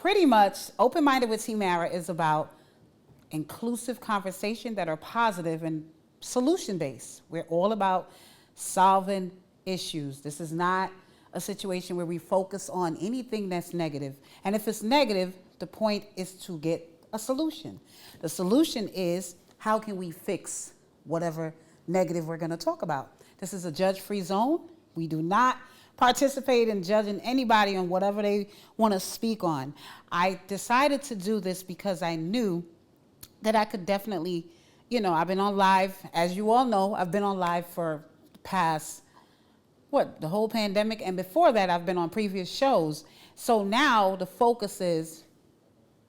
pretty much, Open-Minded with Teemara is about inclusive conversation that are positive and solution-based. We're all about solving issues. This is not a situation where we focus on anything that's negative. And if it's negative, the point is to get a solution. The solution is, how can we fix whatever negative we're going to talk about? This is a judge-free zone. We do not participate in judging anybody on whatever they want to speak on. I decided to do this because I knew that I could definitely, I've been on live, as you all know, I've been on live for the past, the whole pandemic, and before that I've been on previous shows. So now the focus is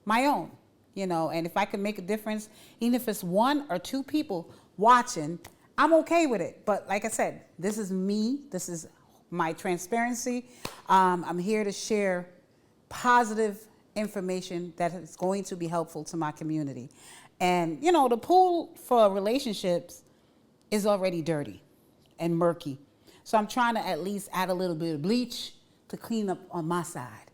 my own, and if I can make a difference, even if it's one or two people watching, I'm okay with it. But like I said, this is me, this is my transparency. I'm here to share positive information that is going to be helpful to my community. And, the pool for relationships is already dirty and murky. So I'm trying to at least add a little bit of bleach to clean up on my side.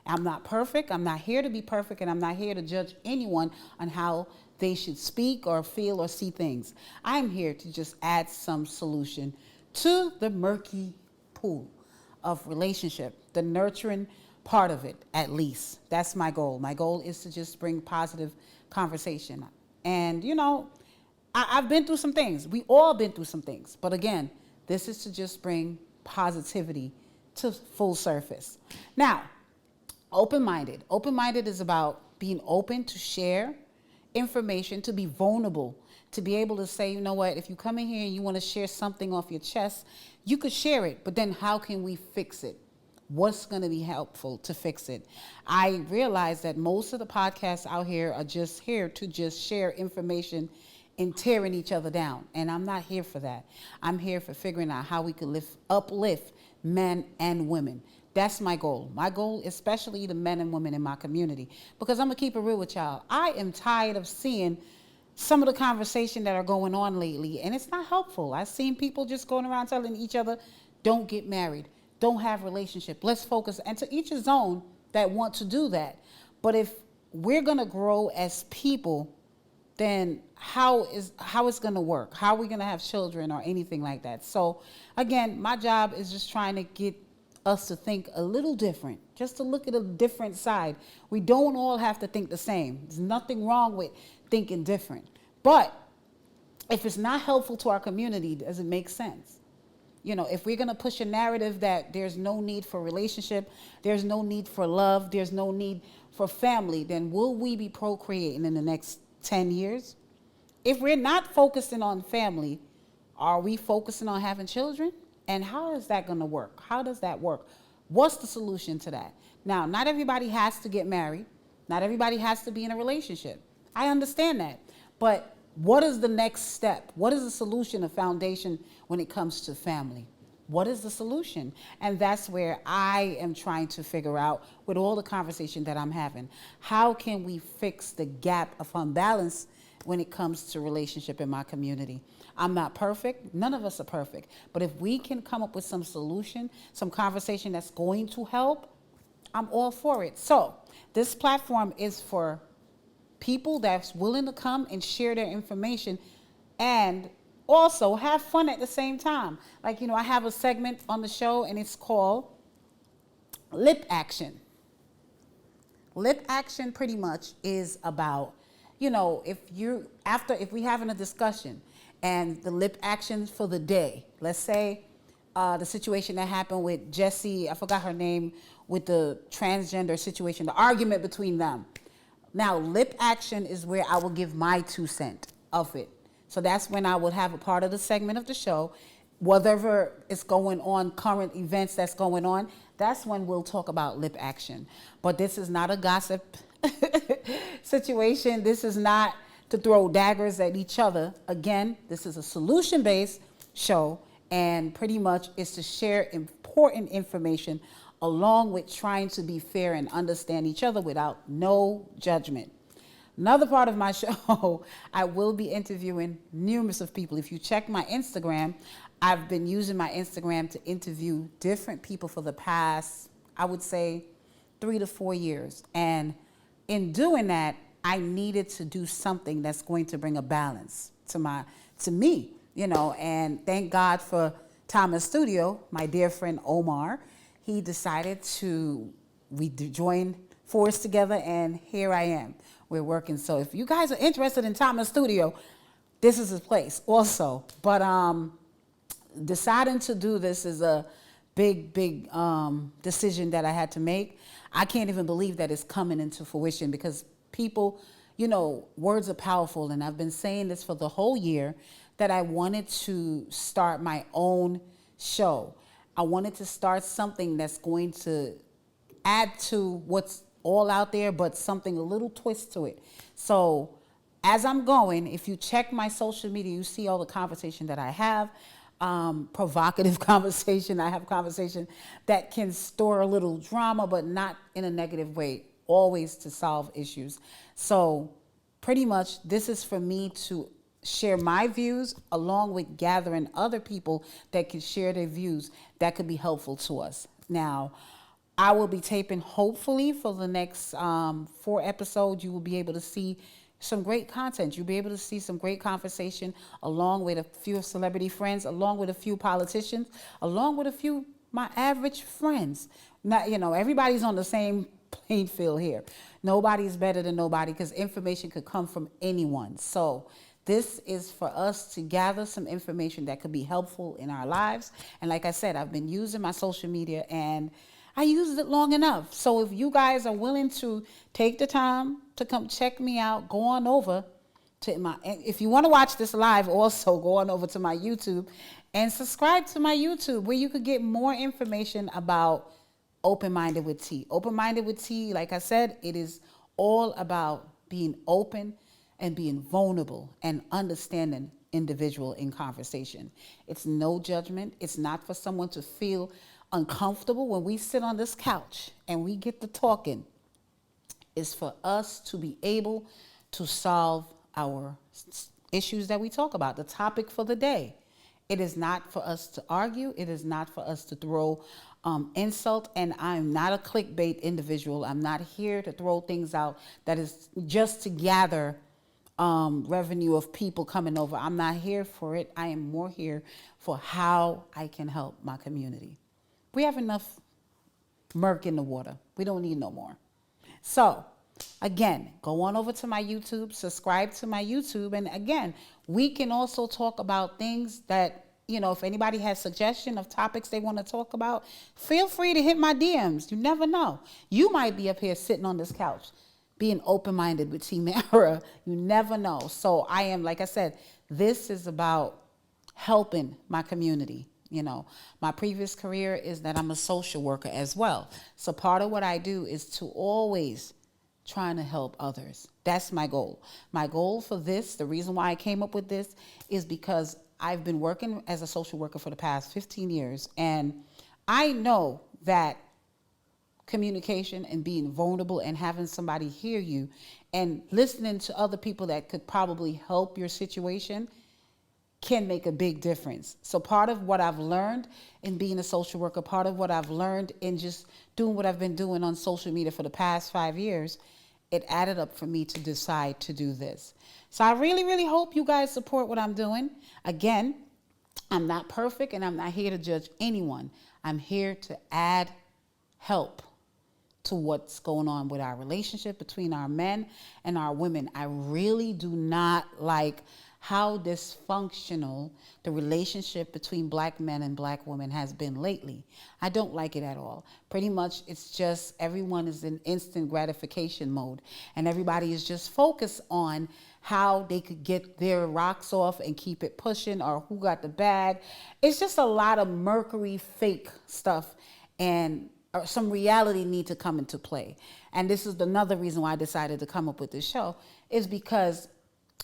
I'm not perfect. I'm not here to be perfect, and I'm not here to judge anyone on how they should speak or feel or see things. I'm here to just add some solution to the murky pool of relationship, the nurturing part of it, at least. That's my goal. My goal is to just bring positive conversation. And, I've been through some things. We all been through some things. But again, this is to just bring positivity to full surface. Now, open-minded. Open-minded is about being open to share information, to be vulnerable, to be able to say, if you come in here and you want to share something off your chest, you could share it, but then how can we fix it? What's going to be helpful to fix it? I realize that most of the podcasts out here are just here to just share information and tearing each other down. And I'm not here for that. I'm here for figuring out how we can uplift men and women. That's my goal. My goal, especially the men and women in my community, because I'm going to keep it real with y'all. I am tired of seeing some of the conversation that are going on lately, and it's not helpful. I've seen people just going around telling each other, don't get married, don't have a relationship, let's focus, and to each his own that want to do that. But if we're going to grow as people, then how it's going to work? How are we going to have children or anything like that? So again, my job is just trying to get us to think a little different, just to look at a different side. We don't all have to think the same. There's nothing wrong with thinking different. But if it's not helpful to our community, does it make sense? If we're going to push a narrative that there's no need for relationship, there's no need for love, there's no need for family, then will we be procreating in the next 10 years? If we're not focusing on family, are we focusing on having children? And how is that going to work? How does that work? What's the solution to that? Now, not everybody has to get married. Not everybody has to be in a relationship. I understand that. But what is the next step? What is the solution, a foundation when it comes to family? What is the solution? And that's where I am trying to figure out with all the conversation that I'm having. How can we fix the gap of unbalance when it comes to relationship in my community? I'm not perfect. None of us are perfect. But if we can come up with some solution, some conversation that's going to help, I'm all for it. So this platform is for people that's willing to come and share their information and also have fun at the same time. Like, I have a segment on the show and it's called Lip Action. Lip action pretty much is about, if we having a discussion and the lip actions for the day, let's say the situation that happened with Jessie, I forgot her name, with the transgender situation, the argument between them. Now, lip action is where I will give my 2 cents of it. So that's when I would have a part of the segment of the show, whatever is going on, current events that's going on, that's when we'll talk about lip action. But this is not a gossip situation. This is not to throw daggers at each other. Again, this is a solution-based show, and pretty much is to share important information along with trying to be fair and understand each other without no judgment. Another part of my show, I will be interviewing numerous of people. If you check my Instagram, I've been using my Instagram to interview different people for the past, I would say, 3 to 4 years. And in doing that, I needed to do something that's going to bring a balance to me, and thank God for Thomas Studio, my dear friend Omar. He decided we joined force together, and here I am. We're working. So if you guys are interested in Thomas Studio, this is his place also. But deciding to do this is a big decision that I had to make. I can't even believe that it's coming into fruition because people, words are powerful. And I've been saying this for the whole year that I wanted to start my own show. I wanted to start something that's going to add to what's all out there, but something a little twist to it. So as I'm going, if you check my social media, you see all the conversation that I have. Provocative conversation. I have conversation that can store a little drama, but not in a negative way, always to solve issues. So pretty much this is for me to share my views along with gathering other people that can share their views that could be helpful to us. Now, I will be taping, hopefully, for the next 4 episodes. You will be able to see some great content. You'll be able to see some great conversation along with a few celebrity friends, along with a few politicians, along with a few my average friends. Not, everybody's on the same playing field here. Nobody's better than nobody because information could come from anyone. So this is for us to gather some information that could be helpful in our lives. And like I said, I've been using my social media and I used it long enough. So if you guys are willing to take the time to come check me out, go on over to if you want to watch this live, also go on over to my YouTube and subscribe to my YouTube where you could get more information about Open Minded with T. Open Minded with T, like I said, it is all about being open and being vulnerable and understanding individual in conversation. It's no judgment. It's not for someone to feel uncomfortable when we sit on this couch and we get to talking. Is for us to be able to solve our issues that we talk about, the topic for the day. It is not for us to argue. It is not for us to throw insult. And I'm not a clickbait individual. I'm not here to throw things out that is just to gather revenue of people coming over. I'm not here for it. I am more here for how I can help my community. We have enough murk in the water. We don't need no more. So, again, go on over to my YouTube, subscribe to my YouTube. And again, we can also talk about things that, if anybody has suggestion of topics they want to talk about, feel free to hit my DMs. You never know. You might be up here sitting on this couch being open-minded with Teemara. You never know. So I am, like I said, this is about helping my community. My previous career is that I'm a social worker as well. So part of what I do is to always trying to help others. That's my goal. My goal for this, the reason why I came up with this is because I've been working as a social worker for the past 15 years. And I know that communication and being vulnerable and having somebody hear you and listening to other people that could probably help your situation can make a big difference. So part of what I've learned in being a social worker, part of what I've learned in just doing what I've been doing on social media for the past 5 years, it added up for me to decide to do this. So I really, really hope you guys support what I'm doing. Again, I'm not perfect and I'm not here to judge anyone. I'm here to add help to what's going on with our relationship between our men and our women. I really do not like how dysfunctional the relationship between black men and black women has been lately. I don't like it at all. Pretty much it's just everyone is in instant gratification mode and everybody is just focused on how they could get their rocks off and keep it pushing or who got the bag. It's just a lot of mercury fake stuff and some reality need to come into play. And this is another reason why I decided to come up with this show is because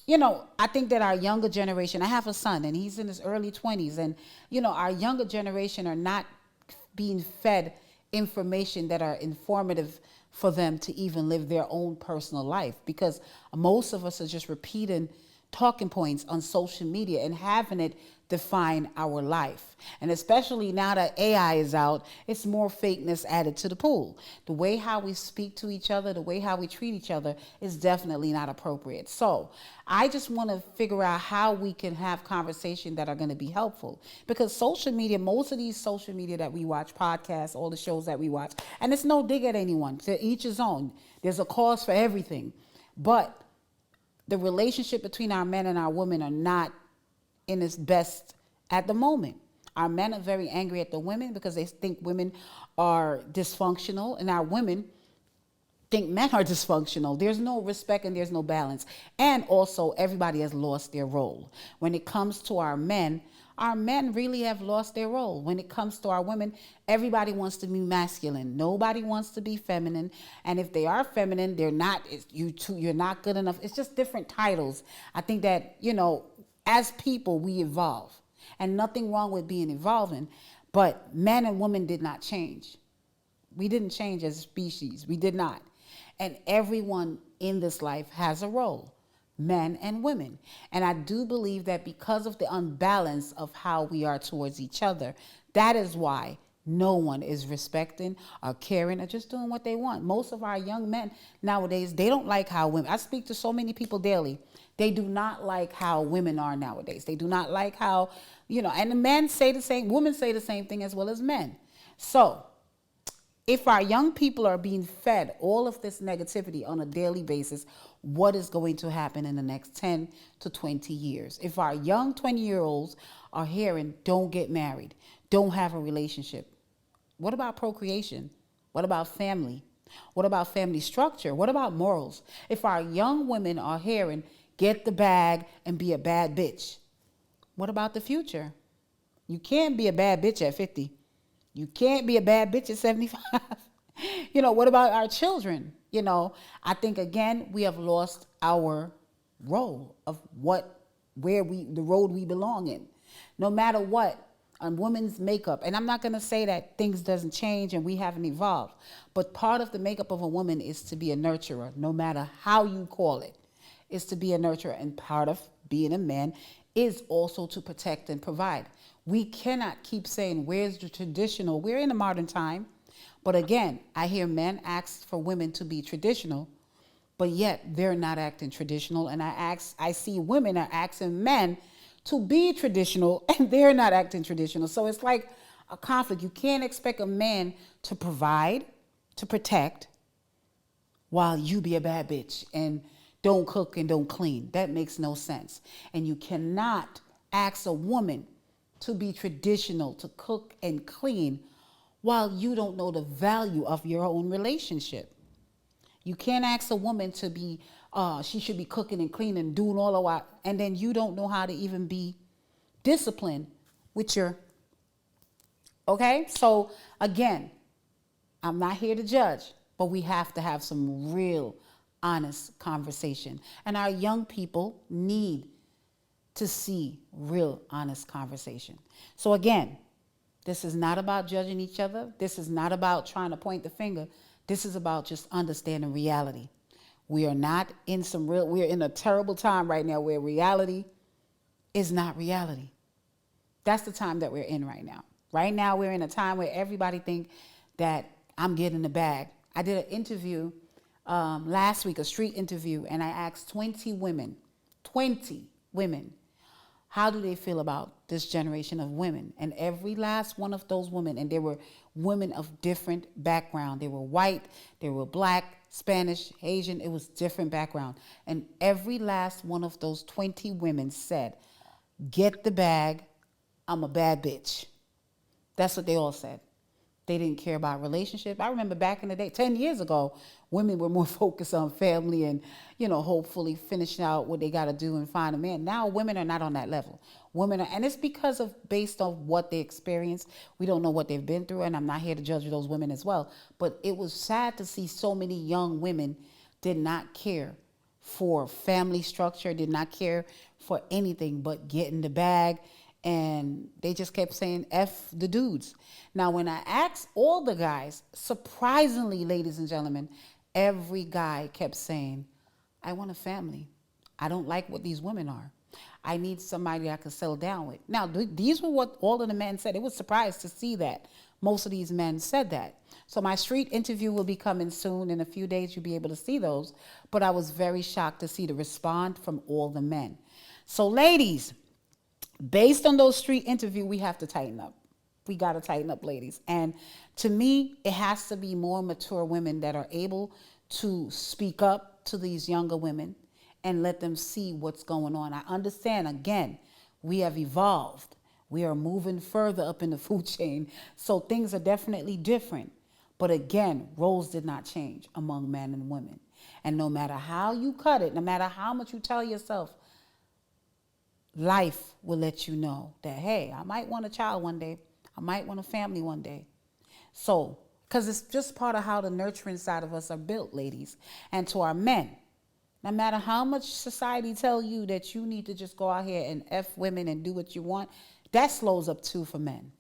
I think that our younger generation, I have a son and he's in his early 20s and, our younger generation are not being fed information that are informative for them to even live their own personal life because most of us are just repeating talking points on social media and having it define our life. And especially now that AI is out, it's more fakeness added to the pool. The way how we speak to each other, the way how we treat each other is definitely not appropriate. So I just want to figure out how we can have conversations that are going to be helpful. Because social media, most of these social media that we watch, podcasts, all the shows that we watch, and it's no dig at anyone, to each his own. There's a cause for everything. But the relationship between our men and our women are not in its best at the moment. Our men are very angry at the women because they think women are dysfunctional, and our women think men are dysfunctional. There's no respect and there's no balance. And also, everybody has lost their role. When it comes to our men really have lost their role. When it comes to our women, everybody wants to be masculine. Nobody wants to be feminine. And if they are feminine, they're not. You're not good enough. It's just different titles. I think that, as people, we evolve. And nothing wrong with being evolving. But men and women did not change. We didn't change as a species. We did not. And everyone in this life has a role, men and women. And I do believe that because of the unbalance of how we are towards each other, that is why no one is respecting or caring or just doing what they want. Most of our young men nowadays, they don't like how women, I speak to so many people daily, they do not like how women are nowadays. They do not like how, and the men say the same, women say the same thing as well as men. So if our young people are being fed all of this negativity on a daily basis, what is going to happen in the next 10 to 20 years? If our young 20-year-olds are hearing, don't get married, don't have a relationship, what about procreation? What about family? What about family structure? What about morals? If our young women are hearing, get the bag and be a bad bitch, what about the future? You can't be a bad bitch at 50. You can't be a bad bitch at 75. What about our children? I think, again, we have lost our role of the road we belong in. No matter what, on women's makeup, and I'm not going to say that things doesn't change and we haven't evolved, but part of the makeup of a woman is to be a nurturer, no matter how you call it, is to be a nurturer. And part of being a man is also to protect and provide. We cannot keep saying, where's the traditional? We're in a modern time. But again, I hear men ask for women to be traditional, but yet they're not acting traditional. And I see women are asking men to be traditional, and they're not acting traditional. So it's like a conflict. You can't expect a man to provide, to protect, while you be a bad bitch and don't cook and don't clean. That makes no sense. And you cannot ask a woman to be traditional, to cook and clean, while you don't know the value of your own relationship. You can't ask a woman to be, she should be cooking and cleaning and doing all of that, and then you don't know how to even be disciplined with your, okay? So again, I'm not here to judge, but we have to have some real honest conversation. And our young people need to see real honest conversation. So again, this is not about judging each other. This is not about trying to point the finger. This is about just understanding reality. We are not in we're in a terrible time right now where reality is not reality. That's the time that we're in right now. Right now, we're in a time where everybody think that I'm getting the bag. I did an interview last week, a street interview, and I asked 20 women, how do they feel about this generation of women? And every last one of those women, and there were women of different background. They were white, they were black, Spanish, Asian, it was different background. And every last one of those 20 women said, get the bag, I'm a bad bitch. That's what they all said. They didn't care about relationship. I remember back in the day, 10 years ago, women were more focused on family and, hopefully finishing out what they got to do and find a man. Now women are not on that level. And it's because of based on what they experienced. We don't know what they've been through, and I'm not here to judge those women as well. But it was sad to see so many young women did not care for family structure, did not care for anything but getting the bag. And they just kept saying, F the dudes. Now, when I asked all the guys, surprisingly, ladies and gentlemen, every guy kept saying, I want a family. I don't like what these women are. I need somebody I can settle down with. Now, these were what all of the men said. It was surprised to see that most of these men said that. So my street interview will be coming soon. In a few days, you'll be able to see those. But I was very shocked to see the response from all the men. So ladies, based on those street interview, we have to tighten up. We got to tighten up, ladies. And to me, it has to be more mature women that are able to speak up to these younger women and let them see what's going on. I understand, again, we have evolved. We are moving further up in the food chain. So things are definitely different. But again, roles did not change among men and women. And no matter how you cut it, no matter how much you tell yourself, life will let you know that, hey, I might want a child one day. I might want a family one day. So, because it's just part of how the nurturing side of us are built, ladies. And to our men, no matter how much society tell you that you need to just go out here and F women and do what you want, that slows up too for men.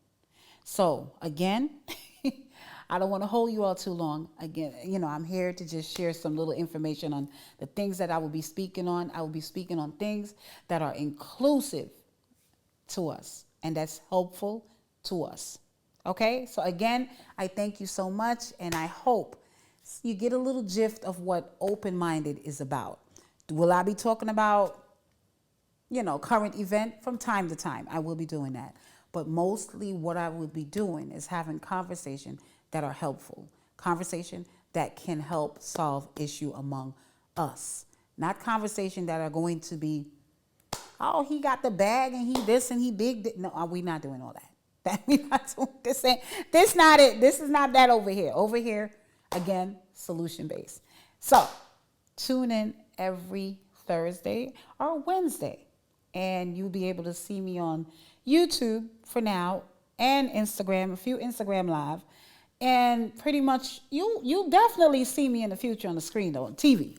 So, again, I don't want to hold you all too long. Again, I'm here to just share some little information on the things that I will be speaking on. I will be speaking on things that are inclusive to us and that's helpful to us. Okay? So again, I thank you so much, and I hope you get a little gist of what open-minded is about. Will I be talking about, current event from time to time? I will be doing that. But mostly what I will be doing is having conversation that are helpful, conversation that can help solve issue among us. Not conversation that are going to be, oh, he got the bag and he this and he big. No, we're not doing all that. We not doing this not it. This is not that over here. Over here, again, solution based. So tune in every Thursday or Wednesday, and you'll be able to see me on YouTube for now and Instagram, a few Instagram live, and pretty much you'll definitely see me in the future on the screen though, on TV,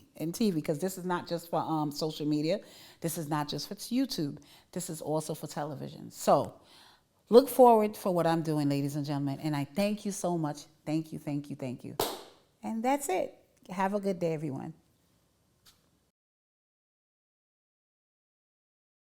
because this is not just for social media. This is not just for YouTube. This is also for television. So look forward for what I'm doing, ladies and gentlemen. And I thank you so much. Thank you, thank you, thank you. And that's it. Have a good day, everyone.